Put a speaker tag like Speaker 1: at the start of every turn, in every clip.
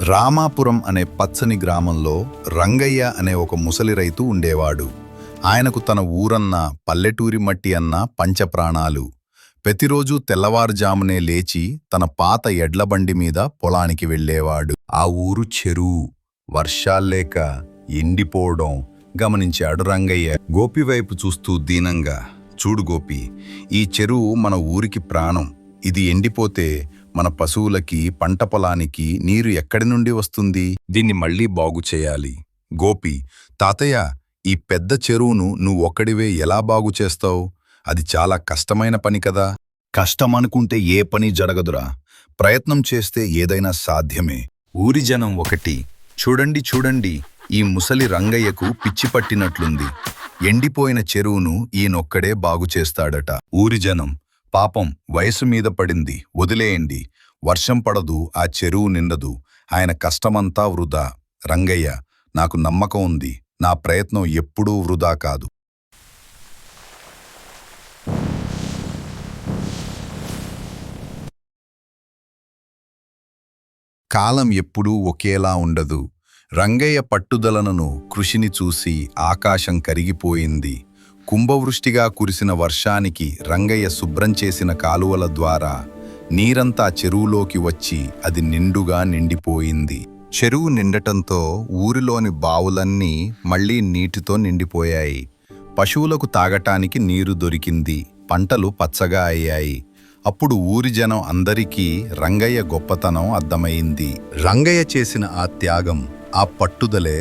Speaker 1: రామాపురం అనే పచ్చని గ్రామంలో రంగయ్య అనే ఒక ముసలి రైతు ఉండేవాడు. ఆయనకు తన ఊరన్నా పల్లెటూరి మట్టి అన్నా పంచప్రాణాలు. ప్రతిరోజూ తెల్లవారుజామునే లేచి తన పాత ఎడ్లబండి మీద పొలానికి వెళ్ళేవాడు. ఆ ఊరు చెరువు వర్షాల్లేక ఎండిపోవడం గమనించాడు రంగయ్య. గోపి వైపు చూస్తూ దీనంగా, చూడు గోపి, ఈ చెరువు మన ఊరికి ప్రాణం. ఇది ఎండిపోతే మన పశువులకి, పంట పొలానికి నీరు ఎక్కడి నుండి వస్తుంది? దీన్ని మళ్ళీ బాగు చేయాలి. గోపి: తాతయ్య, ఈ పెద్ద చెరువును నువ్వొక్కడివే ఎలా బాగు చేస్తావు? అది చాలా కష్టమైన పని కదా. కష్టమనుకుంటే ఏ పని జరగదురా. ప్రయత్నం చేస్తే ఏదైనా సాధ్యమే. ఊరి జనం ఒకటి. చూడండి చూడండి, ఈ ముసలి రంగయ్యకు పిచ్చి పట్టినట్లుంది. ఎండిపోయిన చెరువును ఈయనొక్కడే బాగు చేస్తాడట. ఊరి జనం: పాపం, వయసు మీద పడింది, వదిలేయండి. వర్షం పడదు, ఆ చెరువు నిండదు. ఆయన కష్టమంతా వృధా. రంగయ్య: నాకు నమ్మకం ఉంది, నా ప్రయత్నం ఎప్పుడూ వృధా కాదు. కాలం ఎప్పుడూ ఒకేలా ఉండదు. రంగయ్య పట్టుదలను, కృషిని చూసి ఆకాశం కరిగిపోయింది. కుంభవృష్టిగా కురిసిన వర్షానికి రంగయ్య శుభ్రం చేసిన కాలువల ద్వారా నీరంతా చెరువులోకి వచ్చి అది నిండుగా నిండిపోయింది. చెరువు నిండటంతో ఊరిలోని బావులన్నీ మళ్లీ నీటితో నిండిపోయాయి. పశువులకు తాగటానికి నీరు దొరికింది. పంటలు పచ్చగా అయ్యాయి. అప్పుడు ఊరి జనం అందరికీ రంగయ్య గొప్పతనం అర్థమైంది. రంగయ్య చేసిన ఆ త్యాగం, ఆ పట్టుదలే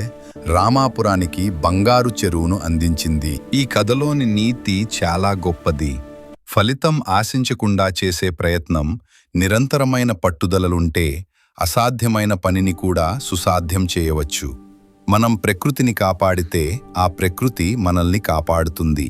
Speaker 1: రామాపురానికి బంగారు చెరువును అందించింది. ఈ కథలోని నీతి చాలా గొప్పది. ఫలితం ఆశించకుండా చేసే ప్రయత్నం, నిరంతరమైన పట్టుదలలుంటే అసాధ్యమైన పనిని కూడా సుసాధ్యం చేయవచ్చు. మనం ప్రకృతిని కాపాడితే ఆ ప్రకృతి మనల్ని కాపాడుతుంది.